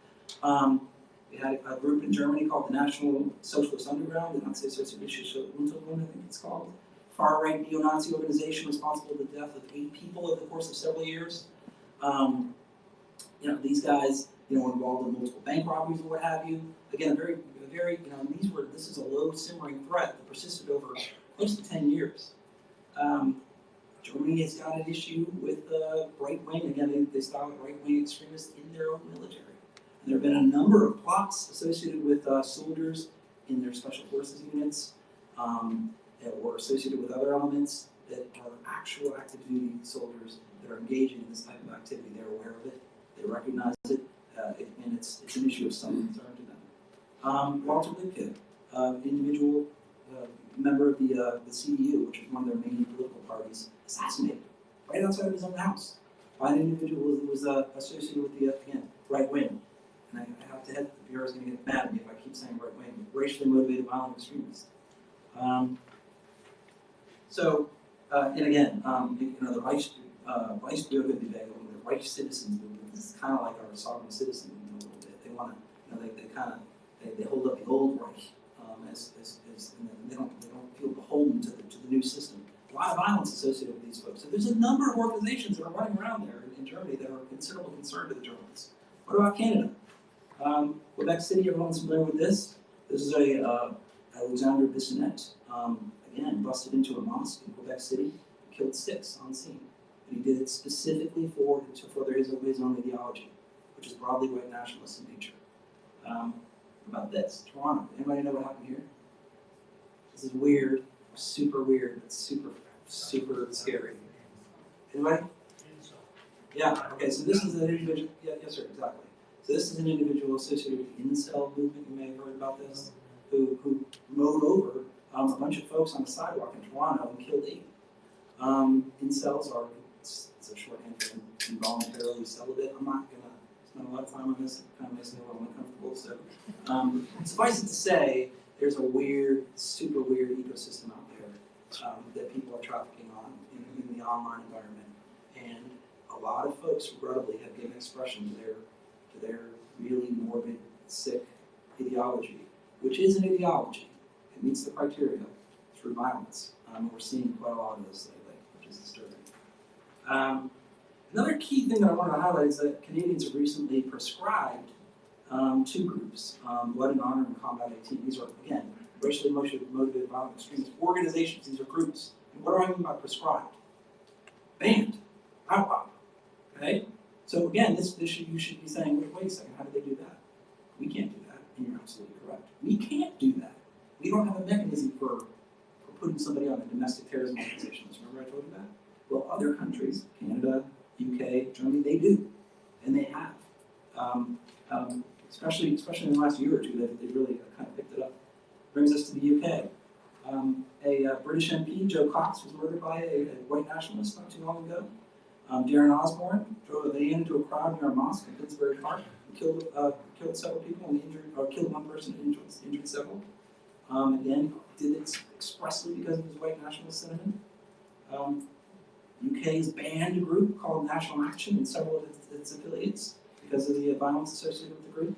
Speaker 4: We had a group in Germany called the National Socialist Underground, the Nazi-Sozialistische Untergrund, I think it's called. Far-right neo-Nazi organization responsible for the death of 8 people over the course of several years. These guys, were involved in multiple bank robberies or what have you. Again, very, this is a low simmering threat that persisted over close to 10 years. Germany has got an issue with right-wing, again, they style it right-wing extremists in their own military. And there have been a number of plots associated with soldiers in their special forces units, or associated with other elements that are actual active duty soldiers that are engaging in this type of activity. They're aware of it, they recognize it, and it's an issue of some concern to them. Walter Lippke, individual member of the CDU, which is one of their main political parties, assassinated right outside of his own house by an individual who was associated with the, again, right wing. And I have to head, the Bureau is going to get mad at me if I keep saying right wing, racially motivated violent extremists. And again, the Reichsbürger, the Reich citizens movement, this is kind of like our sovereign citizen movement a little bit. They want to, they hold up the old Reich and they don't feel beholden to the new system. A lot of violence associated with these folks. So there's a number of organizations that are running around there in Germany that are of considerable concern to the Germans. What about Canada? Quebec City, everyone's familiar with this. This is Alexander Bissonnette, again, busted into a mosque in Quebec City, killed 6 on scene. And he did it specifically to further his own ideology, which is broadly white nationalist in nature. About this, Toronto. Anybody know what happened here? This is weird, super weird, but super scary. Anybody? Yeah, okay, so this is an individual, yes sir, exactly. So this is an individual associated with the incel movement, you may have heard about this, who mowed over a bunch of folks on the sidewalk in Toronto and killed 8. Incels are, it's a shorthand for involuntarily celibate. I'm not going to spend a lot of time on this, it kind of makes me a little uncomfortable. So suffice it to say, there's a super weird ecosystem out there that people are trafficking on in the online environment. And a lot of folks, regrettably, have given expression to their really morbid, sick ideology, which is an ideology. It meets the criteria through violence. We're seeing quite a lot of this lately, which is disturbing. Another key thing that I wanted to highlight is that Canadians have recently prescribed 2 groups, Blood and Honor and Combat 18. These are, again, racially motivated violent extremist organizations. These are groups. And what do I mean by prescribed? Banned. Outlawed. Okay? So again, you should be saying, wait a second, how did they do that? We can't do that, and you're absolutely correct. We can't do that. We don't have a mechanism for putting somebody on a domestic terrorism organization. Remember I told you that? Well, other countries, Canada, UK, Germany, they do, and they have. Especially in the last year or two, they really kind of picked it up. Brings us to the UK. A British MP, Joe Cox, was murdered by a white nationalist not too long ago. Darren Osborne drove a van into a crowd near a mosque in Finsbury Park and killed several people and killed 1 person and injured several. Again, did it expressly because of his white nationalist sentiment. UK has banned a group called National Action and several of its affiliates because of the violence associated with the group.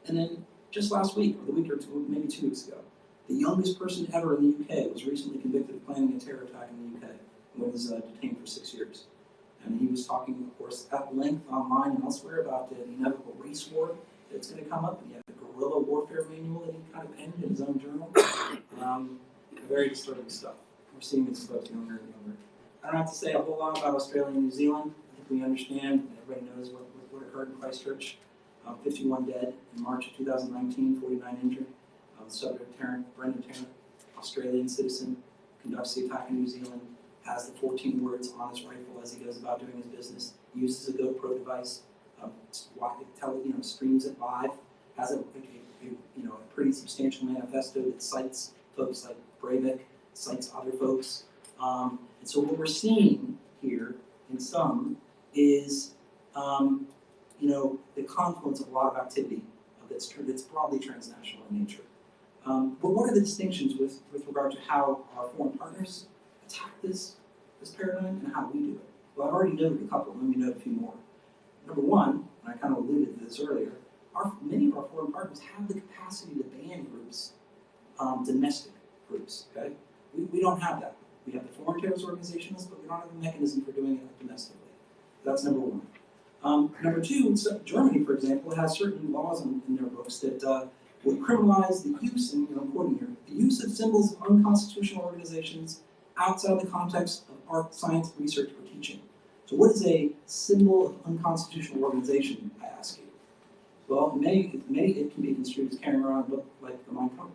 Speaker 4: And then just last week, or the week or two, maybe 2 weeks ago, the youngest person ever in the UK was recently convicted of planning a terror attack in the UK and was detained for 6 years. And he was talking, of course, at length online and elsewhere about the inevitable race war that's going to come up. And he had a guerrilla warfare manual that he kind of penned in his own journal. Very disturbing stuff. We're seeing this folks younger and younger. don't have to say a whole lot about Australia and New Zealand. I think we understand, everybody knows what occurred in Christchurch. 51 dead in March of 2019, 49 injured. Subject Brendan Tarrant, Australian citizen, conducts the attack in New Zealand, has the 14 words on his rifle as he goes about doing his business, uses a GoPro device, streams it live, has a pretty substantial manifesto that cites folks like Breivik, cites other folks. And so what we're seeing here, in sum, is the confluence of a lot of activity that's broadly transnational in nature. But what are the distinctions with regard to how our foreign partners attack this paradigm and how we do it? Well, I've already noted a couple, let me note a few more. Number one, and I kind of alluded to this earlier, many of our foreign partners have the capacity to ban groups, domestic groups, okay? We don't have that. We have the Foreign Terrorist Organization list, but we don't have a mechanism for doing it domestically. That's number one. Number two, Germany, for example, has certain laws in their books that would criminalize the use, and I'm quoting here, the use of symbols of unconstitutional organizations outside the context of art, science, research, or teaching. So what is a symbol of unconstitutional organization, I ask you? Well, it can be construed as carrying around a book like the Mein Kampf,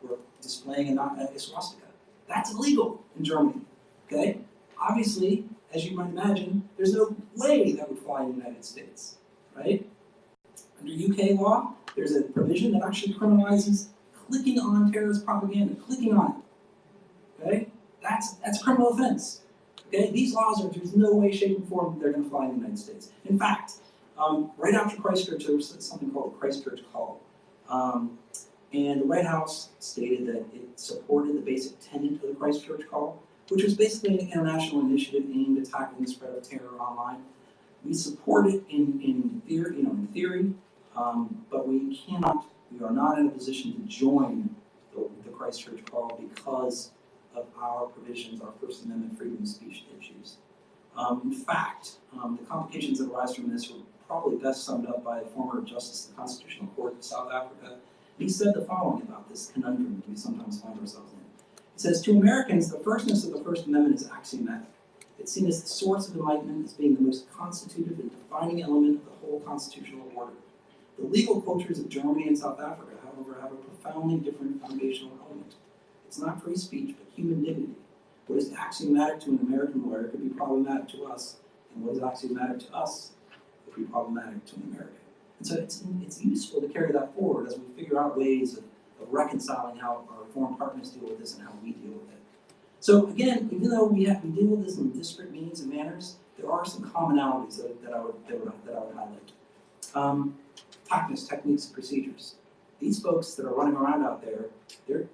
Speaker 4: or displaying a swastika. That's illegal in Germany, okay? Obviously, as you might imagine, there's no way that would fly in the United States, right? Under UK law, there's a provision that actually criminalizes clicking on terrorist propaganda, clicking on it, okay? That's a criminal offense, okay? These laws there's no way, shape, and form they're gonna fly in the United States. In fact, right after Christchurch, there was something called the Christchurch Call. And the White House stated that it supported the basic tenet of the Christchurch Call, which was basically an international initiative aimed at tackling the spread of terror online. We support it in theory, but we are not in a position to join the Christchurch Call because of our provisions, our First Amendment freedom of speech issues. In fact, the complications that arise from this were probably best summed up by a former Justice of the Constitutional Court of South Africa. He said the following about this conundrum that we sometimes find ourselves in. He says, to Americans, the firstness of the First Amendment is axiomatic. It's seen as the source of enlightenment, as being the most constitutive and defining element of the whole constitutional order. The legal cultures of Germany and South Africa, however, have a profoundly different foundational element. It's not free speech, but human dignity. What is axiomatic to an American lawyer could be problematic to us, and what is axiomatic to us could be problematic to an American. And so it's useful to carry that forward as we figure out ways of reconciling how our foreign partners deal with this and how we deal with it. So again, even though we deal with this in disparate means and manners, there are some commonalities that I would highlight. Tactics, techniques, and procedures. These folks that are running around out there, they're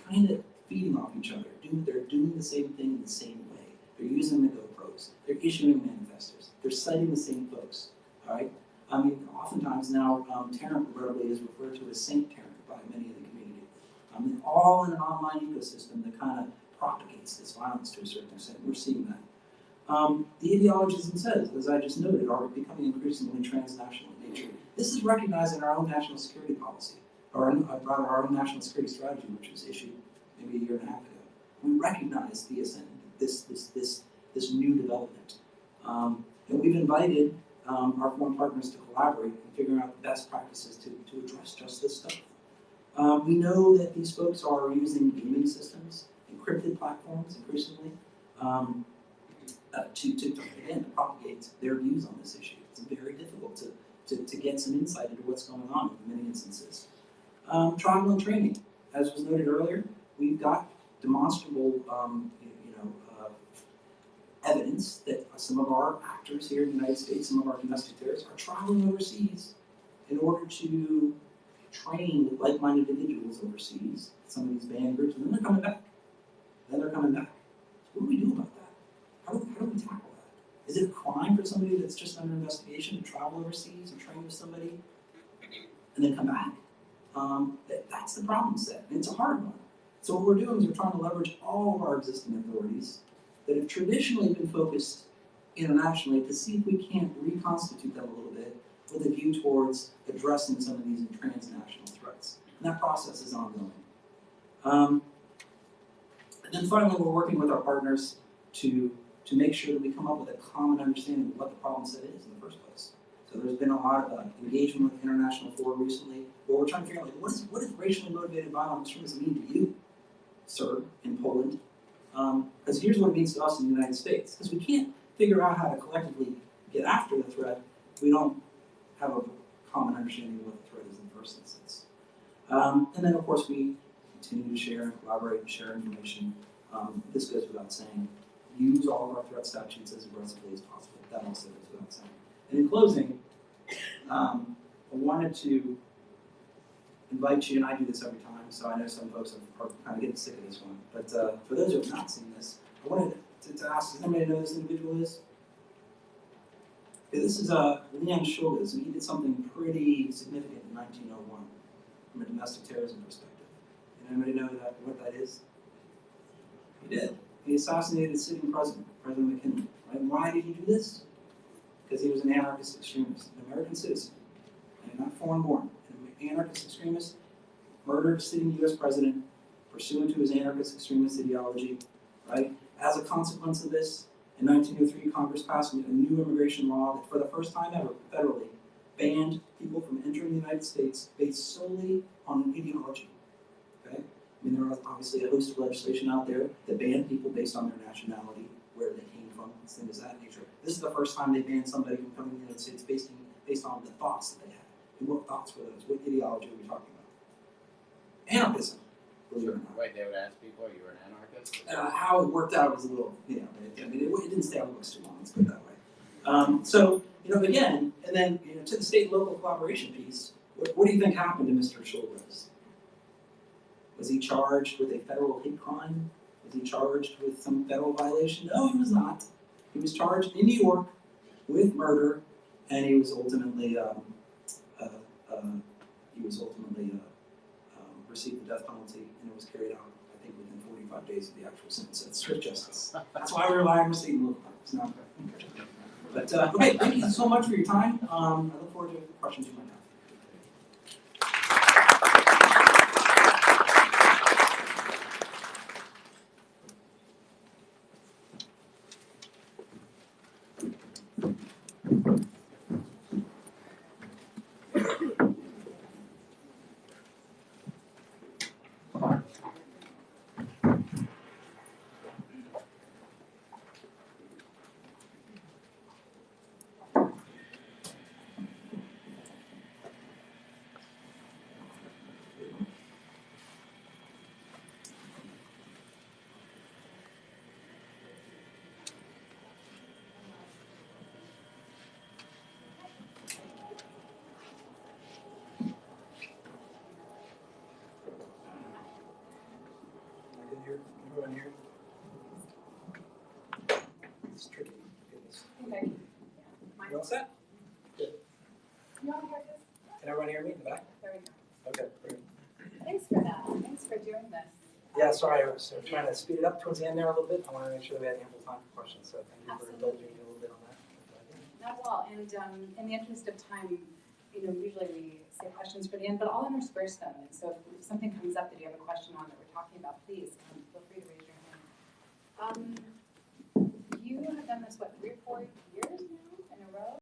Speaker 4: kind of feeding off each other. They're doing the same thing in the same way. They're using the GoPros. They're issuing manifestos. They're citing the same folks. All right. I mean, oftentimes now, Tarrant regrettably is referred to as Saint Tarrant by many in the community. All in an online ecosystem that kind of propagates this violence to a certain extent. We're seeing that. The ideologies themselves, as I just noted, are becoming increasingly transnational in nature. This is recognized in our own national security policy, or rather our own national security strategy, which was issued maybe a year and a half ago. We recognize this new development, and we've invited our foreign partners to collaborate in figuring out the best practices to address just this stuff. We know that these folks are using gaming systems, encrypted platforms increasingly, to propagate their views on this issue. It's very difficult to get some insight into what's going on in many instances. Travel and training. As was noted earlier, we've got demonstrable evidence that some of our actors here in the United States, some of our domestic terrorists, are traveling overseas in order to train with like-minded individuals overseas, some of these banned groups, and then they're coming back. What do we do about that? How do we tackle that? Is it a crime for somebody that's just under investigation to travel overseas and train with somebody and then come back? That's the problem set, and it's a hard one. So what we're doing is we're trying to leverage all of our existing authorities that have traditionally been focused internationally to see if we can't reconstitute them a little bit with a view towards addressing some of these transnational threats. And that process is ongoing. And then finally, we're working with our partners to to make sure that we come up with a common understanding of what the problem set is in the first place. So there's been a lot of engagement with international fora recently, where we're trying to figure out, like, what does racially motivated violent extremism mean to you, sir, in Poland? Because here's what it means to us in the United States. Because we can't figure out how to collectively get after the threat, we don't have a common understanding of what the threat is in the first instance. And then, of course, we continue to share and collaborate and share information. This goes without saying. Use all of our threat statutes as aggressively as possible. That also goes without saying. And in closing, I wanted to invite you, and I do this every time, so I know some folks are kind of getting sick of this one. But for those who have not seen this, I wanted to ask, does anybody know who this individual is? Okay, this is Leon Schultes, and he did something pretty significant in 1901 from a domestic terrorism perspective. Anybody know what that is? He did. He assassinated sitting president, President McKinley. Right? And why did he do this? Because he was an anarchist extremist, an American citizen, and not foreign-born. An anarchist extremist murdered a sitting U.S. president pursuant to his anarchist extremist ideology. Right? As a consequence of this, in 1903, Congress passed a new immigration law that, for the first time ever, federally, banned people from entering the United States based solely on ideology. Okay? I mean, there are obviously a host of legislation out there that ban people based on their nationality, where they came from, things of that nature. This is the first time they banned somebody from coming to the United States based on the thoughts that they had. And what thoughts were those? What ideology are we talking about? Anarchism, believe it or not.
Speaker 5: Wait, they would ask people, you were an anarchist?
Speaker 4: How it worked out was a little, I mean, it didn't stay on the books too long, let's put it that way. So, again, and then, to the state and local collaboration piece, what do you think happened to Mr. Schultes? Was he charged with a federal hate crime? Was he charged with some federal violation? No, he was not. He was charged in New York with murder, and he was ultimately received the death penalty, and it was carried out, I think, within 45 days of the actual sentence. That's strict justice. That's why we rely on state and local courts. Not but okay, thank you so much for your time. I look forward to questions you might have. Everyone here? It's tricky.
Speaker 7: Okay.
Speaker 4: You all set? Good.
Speaker 7: You all hear this?
Speaker 4: Can everyone hear me in the back?
Speaker 7: There we go.
Speaker 4: Okay, great.
Speaker 7: Thanks for that. Thanks for doing this.
Speaker 4: Yeah, sorry, I was trying to speed it up towards the end there a little bit. I want to make sure that we had ample time for questions, so thank you for indulging me a little bit on that.
Speaker 7: Not at all. And in the interest of time, usually we save questions for the end, but I'll intersperse them. And so if something comes up that you have a question on that we're talking about, please feel free to raise your hand.